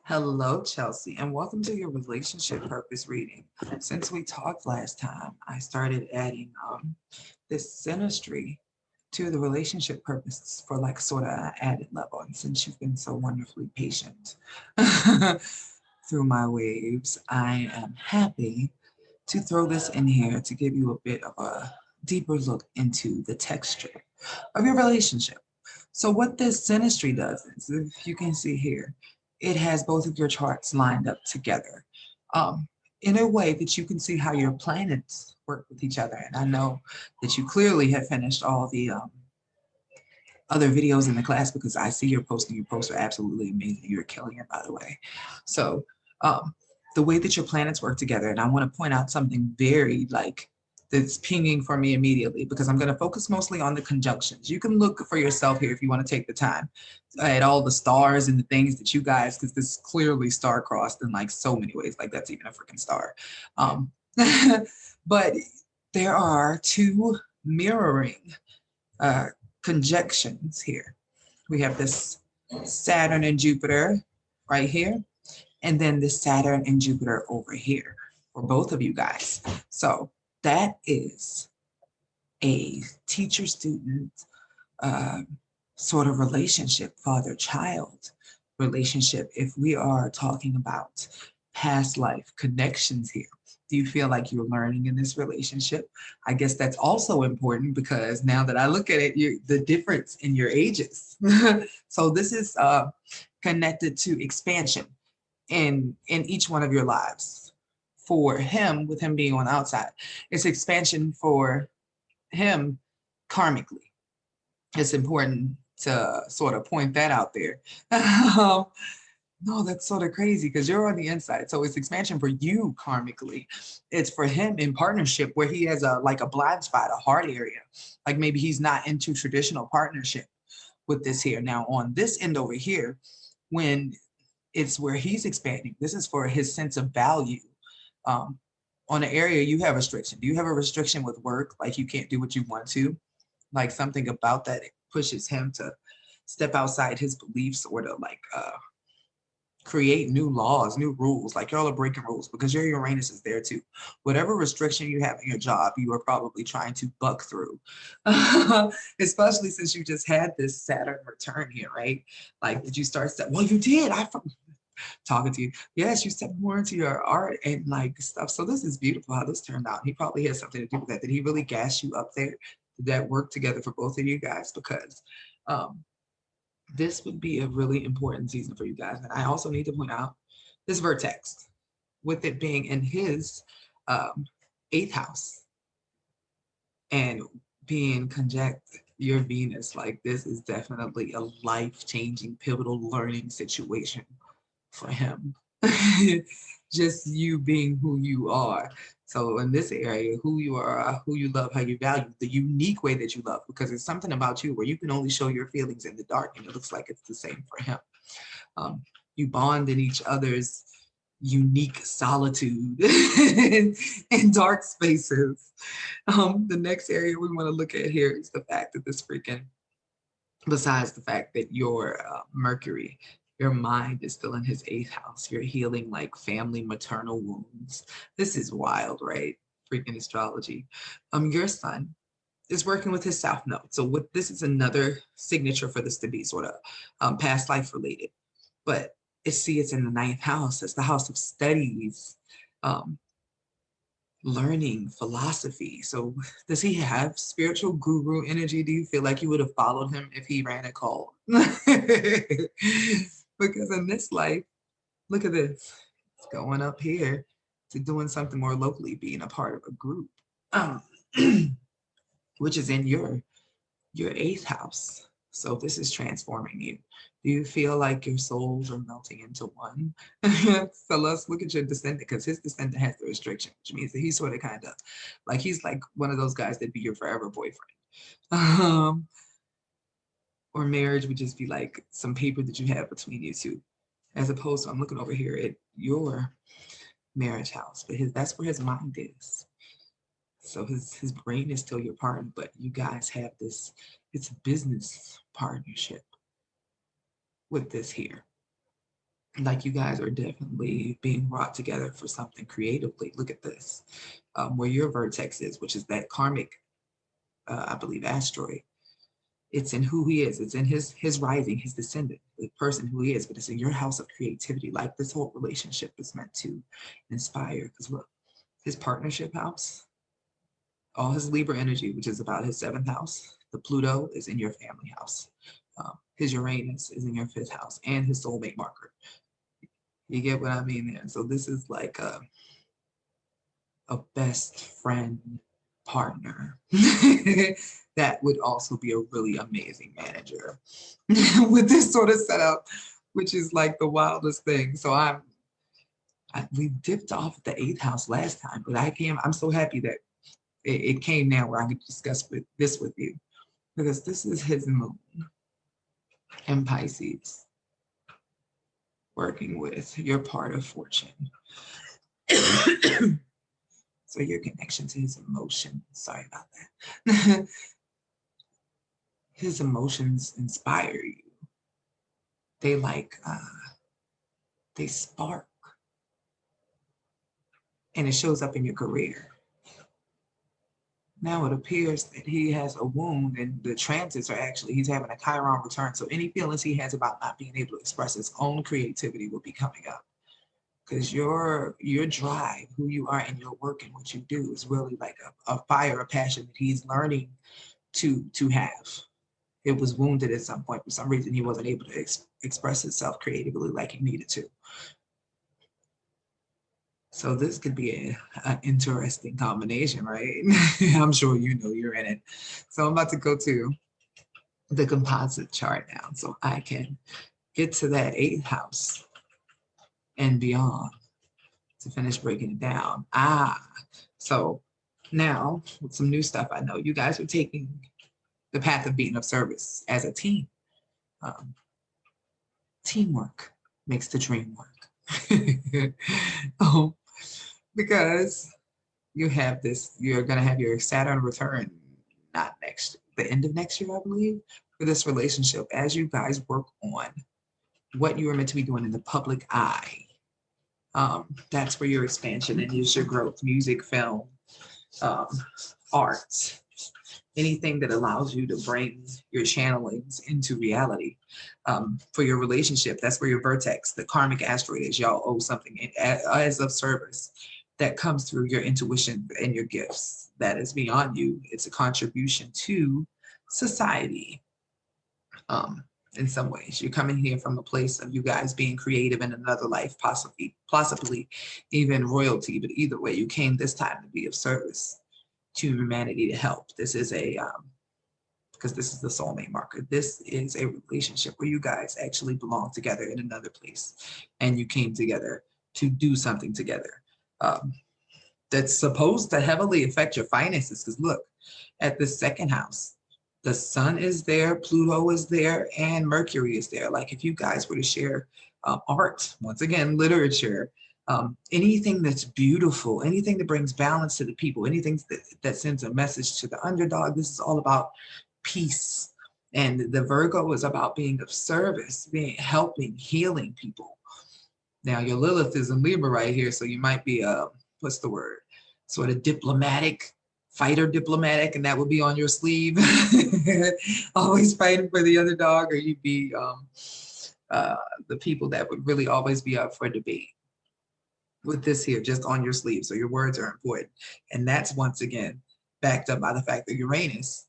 Hello, Chelsea, and welcome to your relationship purpose reading. Since we talked last time, I started adding this synastry to the relationship purpose for like sort of an added level. And since you've been so wonderfully patient through my waves, I am happy to throw this in here to give you a bit of a deeper look into the texture of your relationship. So what this synastry does is, if you can see here, it has both of your charts lined up together um, in a way that you can see how your planets work with each other. And I know that you clearly have finished all the other videos in the class because I see your posting. Your posts are absolutely amazing. You're killing it, by the way. So um, the way that your planets work together, and I want to point out something very like that's pinging for me immediately because I'm going to focus mostly on the conjunctions. You can look for yourself here if you want to take the time at all the stars and the things that you guys, because this is clearly star crossed in like so many ways. Like that's even a freaking star. Um, but there are two mirroring uh, conjunctions here. We have this Saturn and Jupiter right here, and then the Saturn and Jupiter over here for both of you guys. So that is a teacher-student uh, sort of relationship, father-child relationship. If we are talking about past life connections here, do you feel like you're learning in this relationship? I guess that's also important because now that I look at it, the difference in your ages. So this is connected to expansion in each one of your lives. For him, with him being on the outside, it's expansion for him karmically. It's important to sort of point that out there. No, that's sort of crazy because you're on the inside. So it's expansion for you karmically. It's for him in partnership where he has a like a blind spot, a hard area. Like maybe he's not into traditional partnership with this here. Now on this end over here, when it's where he's expanding, this is for his sense of value. Um, on an area you have restriction. Do you have a restriction with work? Like you can't do what you want to? Like something about that pushes him to step outside his beliefs or to like create new laws, new rules. Like y'all are breaking rules because your Uranus is there too. Whatever restriction you have in your job, you are probably trying to buck through, especially since you just had this Saturn return here, right? Like, did you start? Well, you did. Talking to you. Yes, you step more into your art and like stuff. So this is beautiful how this turned out. He probably has something to do with that. Did he really gas you up there? Did that work together for both of you guys? Because um, this would be a really important season for you guys. And I also need to point out this vertex, with it being in his um, eighth house and being conjunct your Venus. Like this is definitely a life-changing, pivotal learning situation for him. Just you being who you are. So in this area, who you are, who you love, how you value, the unique way that you love, because it's something about you where you can only show your feelings in the dark, and it looks like it's the same for him. Um, you bond in each other's unique solitude in dark spaces. The next area we want to look at here is the fact that this freaking, besides the fact that your Mercury, your mind is still in his eighth house. You're healing like family maternal wounds. This is wild, right? Freaking astrology. Your sun is working with his south node. So what this is another signature for this to be sort of past life related. But it's in the ninth house. It's the house of studies. Um, Learning philosophy. So does he have spiritual guru energy? Do you feel like you would have followed him if he ran a cult? Because in this life, look at this. It's going up here to doing something more locally, being a part of a group, um, which is in your eighth house. So this is transforming you. Do you feel like your souls are melting into one? So let's look at your descendant because his descendant has the restriction, which means that he's sort of kind of like he's like one of those guys that'd be your forever boyfriend. Um, or marriage would just be like some paper that you have between you two, as opposed to I'm looking over here at your marriage house, but that's where his mind is. So his brain is still your partner, but you guys have this, it's a business partnership with this here. Like you guys are definitely being brought together for something creatively. Look at this, where your vertex is, which is that karmic, I believe, asteroid. It's in who he is. It's in his rising, his descendant, the person who he is. But it's in your house of creativity. Like this whole relationship is meant to inspire. Because look, his partnership house, all his Libra energy, which is about his seventh house. The Pluto is in your family house. His Uranus is in your fifth house, and his soulmate marker. You get what I mean there? So this is like a best friend partner that would also be a really amazing manager with this sort of setup, which is like the wildest thing. So we dipped off the eighth house last time, but I'm so happy that it came now where I could discuss this with you, because this is his moon in Pisces, working with your part of fortune. So your connection to his emotions, sorry about that. His emotions inspire you. They they spark, and it shows up in your career. Now it appears that he has a wound, and the transits are actually, he's having a Chiron return. So any feelings he has about not being able to express his own creativity will be coming up. Because your drive, who you are, and your work and what you do is really like a fire, a passion that he's learning to have. It was wounded at some point. For some reason, he wasn't able to express himself creatively like he needed to. So this could be an interesting combination, right? I'm sure you know you're in it. So I'm about to go to the composite chart now so I can get to that eighth house and beyond to finish breaking it down. So now with some new stuff, I know you guys are taking the path of being of service as a team. Um, Teamwork makes the dream work. Oh, because you're going to have your Saturn return, not the end of next year, I believe, for this relationship, as you guys work on what you are meant to be doing in the public eye. That's where your expansion and is your growth, music, film, um, art, anything that allows you to bring your channelings into reality. For your relationship, that's where your vertex, the karmic asteroid is. Y'all owe something as of service that comes through your intuition and your gifts. That is beyond you. It's a contribution to society. In some ways, you're coming here from a place of you guys being creative in another life, possibly even royalty. But either way, you came this time to be of service to humanity, to help. This is because this is the soulmate marker. This is a relationship where you guys actually belong together in another place, and you came together to do something together. That's supposed to heavily affect your finances. Because look at the second house. The sun is there, Pluto is there, and Mercury is there. Like if you guys were to share art, once again, literature, anything that's beautiful, anything that brings balance to the people, anything that sends a message to the underdog, this is all about peace. And the Virgo is about being of service, helping, healing people. Now your Lilith is in Libra right here, so you might be what's the word? Sort of diplomatic, fighter diplomatic, and that would be on your sleeve. Always fighting for the underdog, or you'd be the people that would really always be up for debate. With this here, just on your sleeve, so your words are important. And that's once again backed up by the fact that Uranus,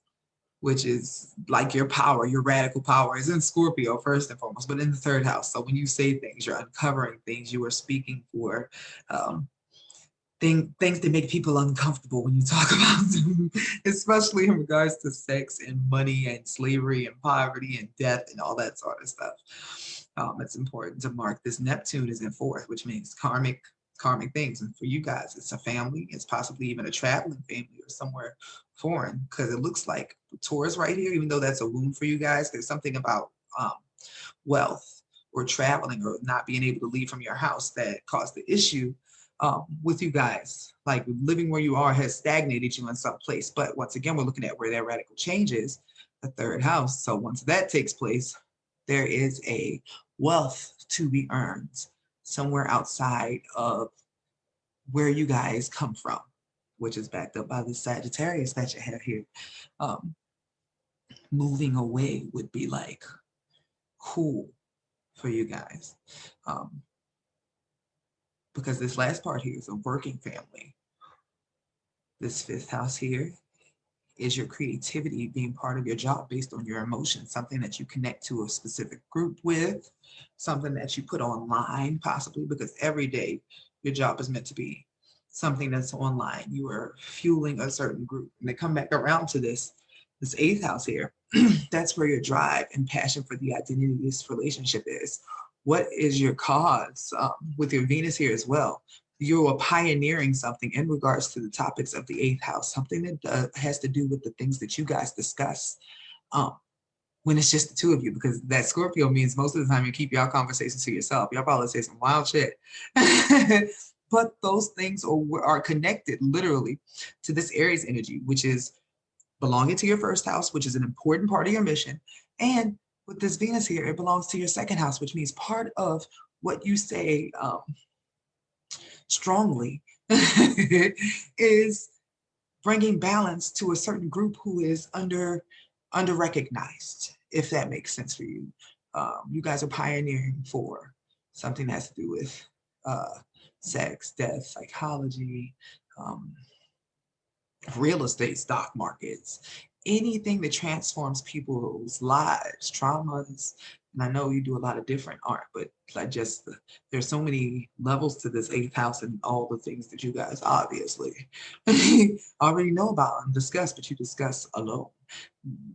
which is like your power, your radical power, is in Scorpio first and foremost, but in the third house. So when you say things, you're uncovering things, you are speaking for things that make people uncomfortable when you talk about them, especially in regards to sex and money and slavery and poverty and death and all that sort of stuff. It's important to mark this. Neptune is in fourth, which means karmic things. And for you guys, it's a family. It's possibly even a traveling family or somewhere foreign, because it looks like Taurus right here, even though that's a wound for you guys, there's something about wealth or traveling or not being able to leave from your house that caused the issue with you guys. Like living where you are has stagnated you in some place. But once again, we're looking at where that radical change is, the third house. So once that takes place, there is a wealth to be earned somewhere outside of where you guys come from, which is backed up by the Sagittarius that you have here. Um, Moving away would be like cool for you guys. Um, because this last part here is a working family. This fifth house here is your creativity being part of your job based on your emotions, something that you connect to a specific group with, something that you put online possibly, because every day your job is meant to be something that's online. You are fueling a certain group. And they come back around to this eighth house here. That's where your drive and passion for the identity of this relationship is. What is your cause with your Venus here as well? You are pioneering something in regards to the topics of the eighth house, something that has to do with the things that you guys discuss when it's just the two of you, because that Scorpio means most of the time you keep y'all conversations to yourself. Y'all probably say some wild shit. But those things are connected literally to this Aries energy, which is belonging to your first house, which is an important part of your mission. And with this Venus here, it belongs to your second house, which means part of what you say strongly is bringing balance to a certain group who is under recognized, if that makes sense for you. You guys are pioneering for something that has to do with sex, death, psychology, real estate, stock markets, anything that transforms people's lives, traumas. And I know you do a lot of different art, but like just there's so many levels to this eighth house and all the things that you guys obviously already know about and discuss, but you discuss alone.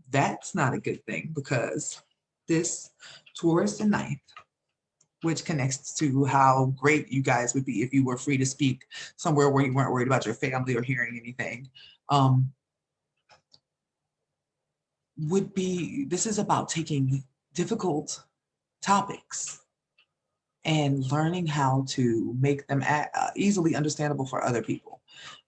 That's not a good thing, because this Taurus and ninth, which connects to how great you guys would be if you were free to speak somewhere where you weren't worried about your family or hearing anything, would be, this is about taking difficult topics and learning how to make them easily understandable for other people.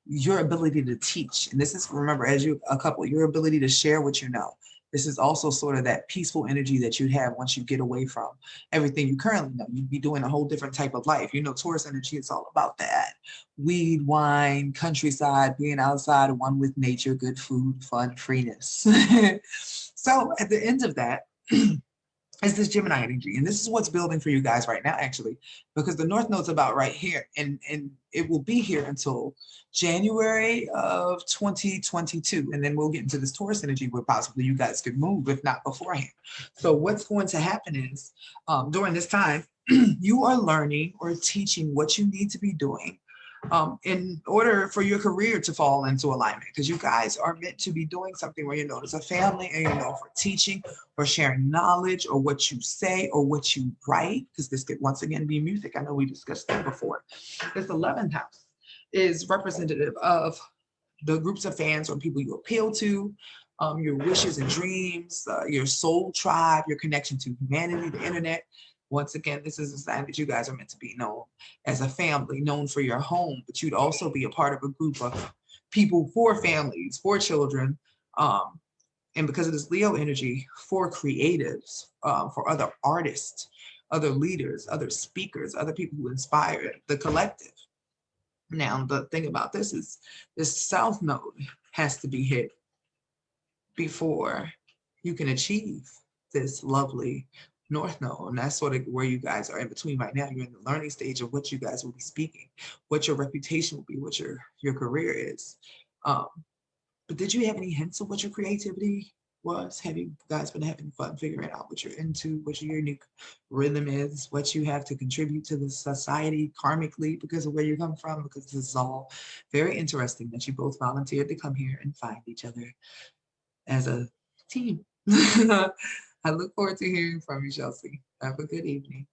Your ability to teach, and this is, remember, as you a couple, your ability to share what you know. This is also sort of that peaceful energy that you'd have once you get away from everything you currently know. You'd be doing a whole different type of life. You know, Taurus energy is all about that. Weed, wine, countryside, being outside, one with nature, good food, fun, freeness. So at the end of that, is this Gemini energy. And this is what's building for you guys right now, actually, because the North Node's about right here. And it will be here until January of 2022. And then we'll get into this Taurus energy where possibly you guys could move, if not beforehand. So what's going to happen is during this time, you are learning or teaching what you need to be doing in order for your career to fall into alignment, because you guys are meant to be doing something where you're known as a family and you're known for teaching or sharing knowledge or what you say or what you write, because this could once again be music. I know we discussed that before. This 11th house is representative of the groups of fans or people you appeal to, your wishes and dreams, your soul tribe, your connection to humanity, the internet. Once again, this is a sign that you guys are meant to be known as a family, known for your home, but you'd also be a part of a group of people for families, for children, and because of this Leo energy, for creatives, for other artists, other leaders, other speakers, other people who inspire the collective. Now, the thing about this is this South Node has to be hit before you can achieve this lovely North Node. And that's sort of where you guys are in between right now. You're in the learning stage of what you guys will be speaking, what your reputation will be, what your career is. But did you have any hints of what your creativity was? Have you guys been having fun figuring out what you're into, what your unique rhythm is, what you have to contribute to the society karmically because of where you come from? Because this is all very interesting that you both volunteered to come here and find each other as a team. I look forward to hearing from you, Chelsie. Have a good evening.